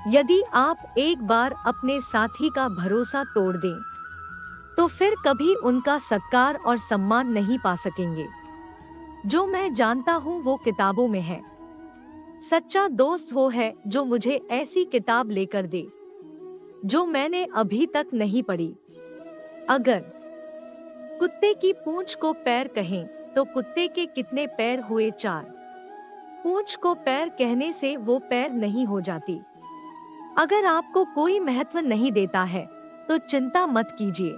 यदि आप एक बार अपने साथी का भरोसा तोड़ दें, तो फिर कभी उनका सत्कार और सम्मान नहीं पा सकेंगे। जो मैं जानता हूँ वो किताबों में है। सच्चा दोस्त वो है जो मुझे ऐसी किताब लेकर दे जो मैंने अभी तक नहीं पढ़ी। अगर कुत्ते की पूंछ को पैर कहें तो कुत्ते के कितने पैर हुए? 4। पूंछ को पैर कहने से वो पैर नहीं हो जाती। अगर आपको कोई महत्व नहीं देता है तो चिंता मत कीजिए,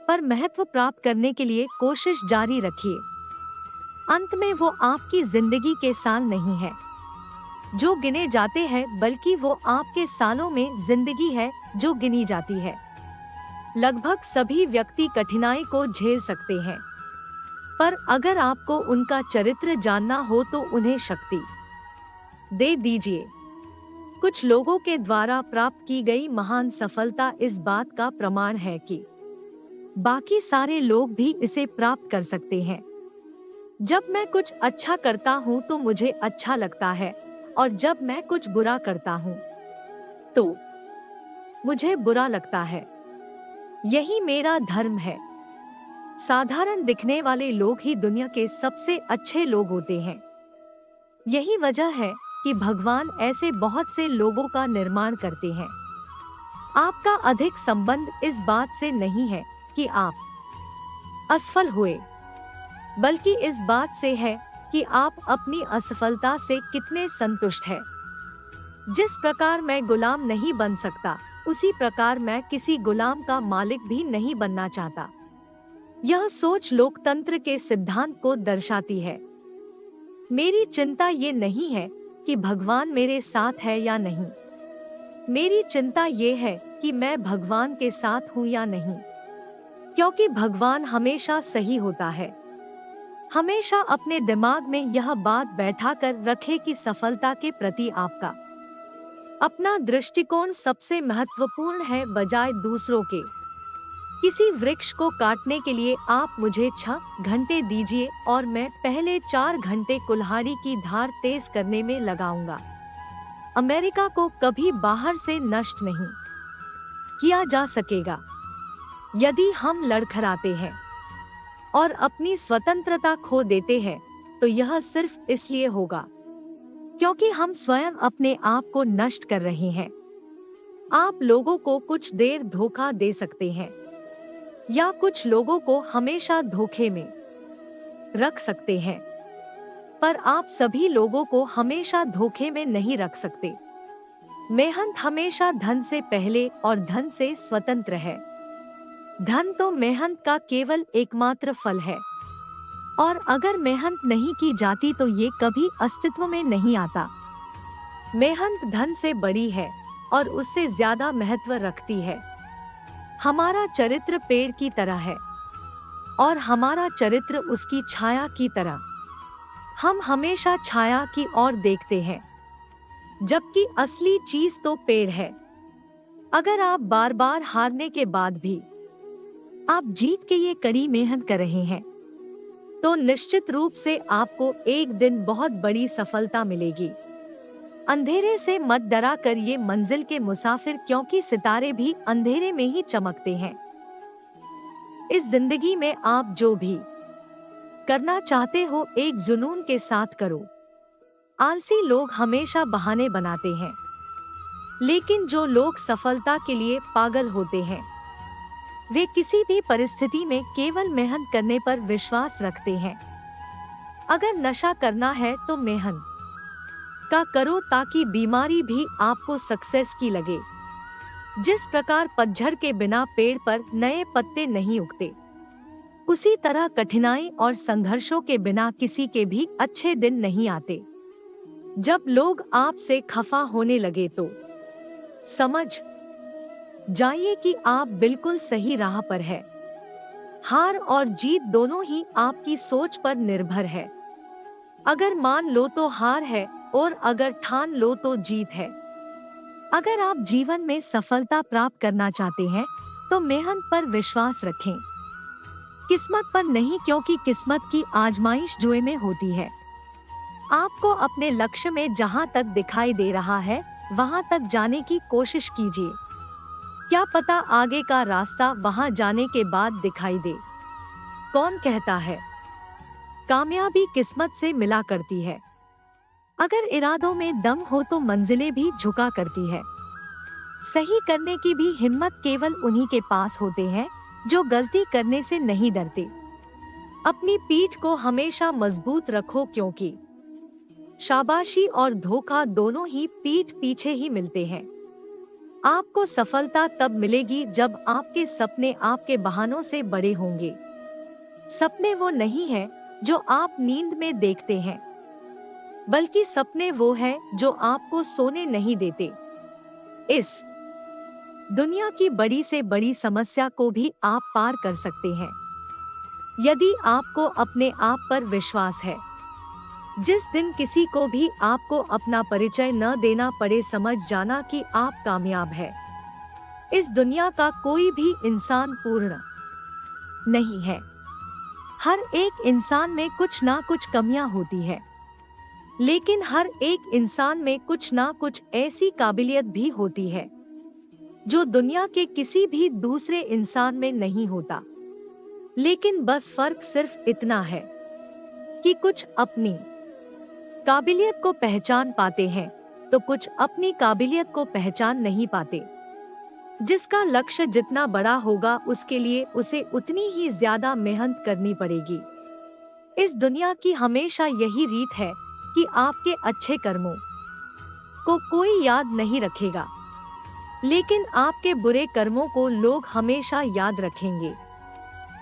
पर महत्व प्राप्त करने के लिए कोशिश जारी रखिए। अंत में वो आपकी जिंदगी के साल नहीं है जो गिने जाते हैं, बल्कि वो आपके सालों में जिंदगी है जो गिनी जाती है। लगभग सभी व्यक्ति कठिनाई को झेल सकते हैं, पर अगर आपको उनका चरित्र जानना हो तो उन्हें शक्ति दे दीजिए। कुछ लोगों के द्वारा प्राप्त की गई महान सफलता इस बात का प्रमाण है कि बाकी सारे लोग भी इसे प्राप्त कर सकते हैं। जब मैं कुछ अच्छा करता हूँ तो मुझे अच्छा लगता है, और जब मैं कुछ बुरा करता हूँ तो मुझे बुरा लगता है। यही मेरा धर्म है। साधारण दिखने वाले लोग ही दुनिया के सबसे अच्छे लोग होते हैं। यही वजह है कि भगवान ऐसे बहुत से लोगों का निर्माण करते हैं। आपका अधिक संबंध इस बात से नहीं है कि आप असफल हुए, बल्कि इस बात से है कि आप अपनी असफलता से कितने संतुष्ट हैं। जिस प्रकार मैं गुलाम नहीं बन सकता, उसी प्रकार मैं किसी गुलाम का मालिक भी नहीं बनना चाहता। यह सोच लोकतंत्र के सिद्धांत को दर्शाती है। मेरी चिंता ये नहीं है कि भगवान मेरे साथ है या नहीं। मेरी चिंता ये है कि मैं भगवान के साथ हूँ या नहीं, क्योंकि भगवान हमेशा सही होता है। हमेशा अपने दिमाग में यह बात बैठा कर रखें कि सफलता के प्रति आपका अपना दृष्टिकोण सबसे महत्वपूर्ण है, बजाय दूसरों के। किसी वृक्ष को काटने के लिए आप मुझे 6 घंटे दीजिए और मैं पहले 4 घंटे कुल्हाड़ी की धार तेज करने में लगाऊंगा। अमेरिका को कभी बाहर से नष्ट नहीं किया जा सकेगा। यदि हम लड़खड़ाते हैं और अपनी स्वतंत्रता खो देते हैं तो यह सिर्फ इसलिए होगा क्योंकि हम स्वयं अपने आप को नष्ट कर रहे हैं। आप लोगों को कुछ देर धोखा दे सकते हैं या कुछ लोगों को हमेशा धोखे में रख सकते हैं, पर आप सभी लोगों को हमेशा धोखे में नहीं रख सकते। मेहनत हमेशा धन से पहले और धन से स्वतंत्र है। धन तो मेहनत का केवल एकमात्र फल है, और अगर मेहनत नहीं की जाती तो ये कभी अस्तित्व में नहीं आता। मेहनत धन से बड़ी है और उससे ज्यादा महत्व रखती है। हमारा चरित्र पेड़ की तरह है और हमारा चरित्र उसकी छाया की तरह। हम हमेशा छाया की ओर देखते हैं, जबकि असली चीज तो पेड़ है। अगर आप बार बार हारने के बाद भी आप जीत के ये कड़ी मेहनत कर रहे हैं, तो निश्चित रूप से आपको एक दिन बहुत बड़ी सफलता मिलेगी। अंधेरे से मत डरा कर ये मंजिल के मुसाफिर, क्योंकि सितारे भी अंधेरे में ही चमकते हैं। इस जिंदगी में आप जो भी करना चाहते हो एक जुनून के साथ करो। आलसी लोग हमेशा बहाने बनाते हैं, लेकिन जो लोग सफलता के लिए पागल होते हैं वे किसी भी परिस्थिति में केवल मेहनत करने पर विश्वास रखते हैं। अगर नशा करना है तो मेहनत का करो, ताकि बीमारी भी आपको सक्सेस की लगे। जिस प्रकार पतझड़ के बिना पेड़ पर नए पत्ते नहीं उगते, उसी तरह कठिनाई और संघर्षों के बिना किसी के भी अच्छे दिन नहीं आते। जब लोग आपसे खफा होने लगे तो समझ जाइए कि आप बिल्कुल सही राह पर है। हार और जीत दोनों ही आपकी सोच पर निर्भर है। अगर मान लो तो हार है, और अगर ठान लो तो जीत है। अगर आप जीवन में सफलता प्राप्त करना चाहते हैं तो मेहनत पर विश्वास रखें, किस्मत पर नहीं, क्योंकि किस्मत की आजमाइश जुए में होती है। आपको अपने लक्ष्य में जहां तक दिखाई दे रहा है वहां तक जाने की कोशिश कीजिए। क्या पता आगे का रास्ता वहां जाने के बाद दिखाई दे। कौन कहता है कामयाबी किस्मत से मिला करती है। अगर इरादों में दम हो तो मंजिलें भी झुका करती है। सही करने की भी हिम्मत केवल उन्हीं के पास होते हैं जो गलती करने से नहीं डरते। अपनी पीठ को हमेशा मजबूत रखो, क्योंकि शाबाशी और धोखा दोनों ही पीठ पीछे ही मिलते हैं। आपको सफलता तब मिलेगी जब आपके सपने आपके बहानों से बड़े होंगे। सपने वो नहीं है जो आप नींद में देखते हैं, बल्कि सपने वो हैं जो आपको सोने नहीं देते। इस दुनिया की बड़ी से बड़ी समस्या को भी आप पार कर सकते हैं, यदि आपको अपने आप पर विश्वास है। जिस दिन किसी को भी आपको अपना परिचय न देना पड़े, समझ जाना कि आप कामयाब है। इस दुनिया का कोई भी इंसान पूर्ण नहीं है। हर एक इंसान में कुछ ना कुछ कमियां होती है, लेकिन हर एक इंसान में कुछ ना कुछ ऐसी काबिलियत भी होती है जो दुनिया के किसी भी दूसरे इंसान में नहीं होता। लेकिन बस फर्क सिर्फ इतना है कि कुछ अपनी काबिलियत को पहचान पाते हैं तो कुछ अपनी काबिलियत को पहचान नहीं पाते। जिसका लक्ष्य जितना बड़ा होगा उसके लिए उसे उतनी ही ज्यादा मेहनत करनी पड़ेगी। इस दुनिया की हमेशा यही रीत है कि आपके अच्छे कर्मों को कोई याद नहीं रखेगा, लेकिन आपके बुरे कर्मों को लोग हमेशा याद रखेंगे।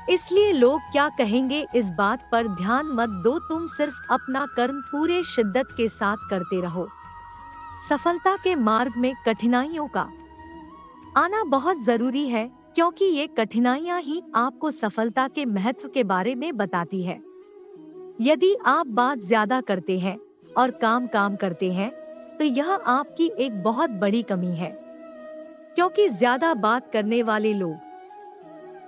इसलिए लोग क्या कहेंगे इस बात पर ध्यान मत दो, तुम सिर्फ अपना कर्म पूरे शिद्दत के साथ करते रहो। सफलता के मार्ग में कठिनाइयों का आना बहुत जरूरी है, क्योंकि ये कठिनाइयां ही आपको सफलता के महत्व के बारे में बताती है। यदि आप बात ज्यादा करते हैं और काम करते हैं तो यह आपकी एक बहुत बड़ी कमी है, क्योंकि ज्यादा बात करने वाले लोग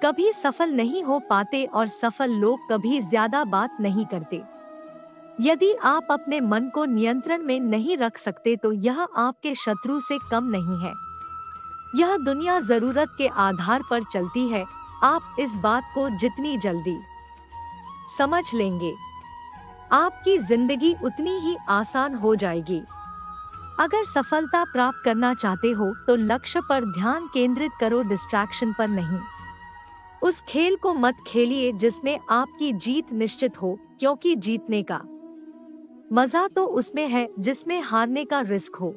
कभी सफल नहीं हो पाते और सफल लोग कभी ज्यादा बात नहीं करते। यदि आप अपने मन को नियंत्रण में नहीं रख सकते तो यह आपके शत्रु से कम नहीं है। यह दुनिया जरूरत के आधार पर चलती है। आप इस बात को जितनी जल्दी समझ लेंगे, आपकी जिंदगी उतनी ही आसान हो जाएगी। अगर सफलता प्राप्त करना चाहते हो तो लक्ष्य पर ध्यान केंद्रित करो, डिस्ट्रैक्शन पर नहीं। उस खेल को मत खेलिए जिसमें आपकी जीत निश्चित हो, क्योंकि जीतने का मजा तो उसमें है जिसमें हारने का रिस्क हो।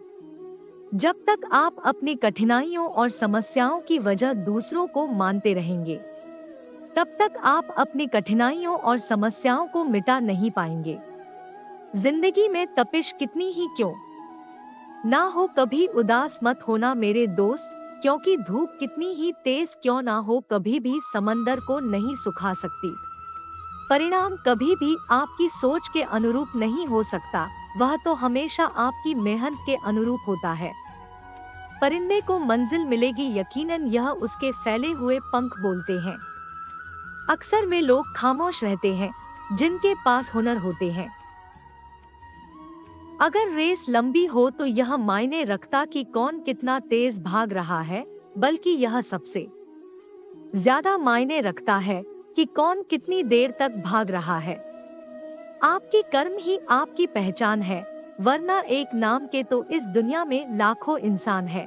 जब तक आप अपनी कठिनाइयों और समस्याओं की वजह दूसरों को मानते रहेंगे, तब तक आप अपनी कठिनाइयों और समस्याओं को मिटा नहीं पाएंगे। जिंदगी में तपिश कितनी ही क्यों ना हो, कभी उदास मत होना मेरे दोस्त, क्योंकि धूप कितनी ही तेज क्यों ना हो कभी भी समंदर को नहीं सुखा सकती। परिणाम कभी भी आपकी सोच के अनुरूप नहीं हो सकता, वह तो हमेशा आपकी मेहनत के अनुरूप होता है। परिंदे को मंजिल मिलेगी यकीनन, यह उसके फैले हुए पंख बोलते हैं। अक्सर वे लोग खामोश रहते हैं जिनके पास हुनर होते हैं। अगर रेस लंबी हो तो यह मायने रखता कि कौन कितना तेज भाग रहा है, बल्कि यह सबसे ज्यादा मायने रखता है कि कौन कितनी देर तक भाग रहा है। आपकी कर्म ही आपकी पहचान है, वरना एक नाम के तो इस दुनिया में लाखों इंसान है।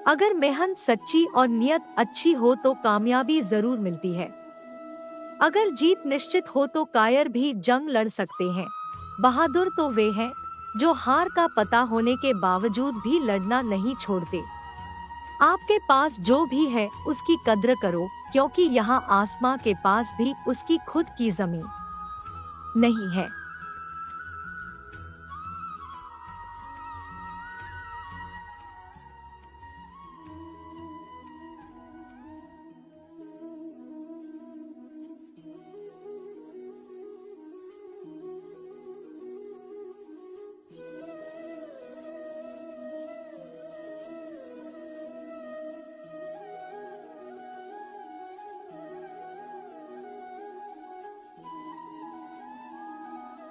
अगर मेहनत सच्ची और नियत अच्छी हो तो कामयाबी जरूर मिलती है। अगर जीत निश्चित हो तो कायर भी जंग लड़ सकते हैं। बहादुर तो वे हैं जो हार का पता होने के बावजूद भी लड़ना नहीं छोड़ते। आपके पास जो भी है उसकी कद्र करो, क्योंकि यहाँ आसमां के पास भी उसकी खुद की जमीन नहीं है।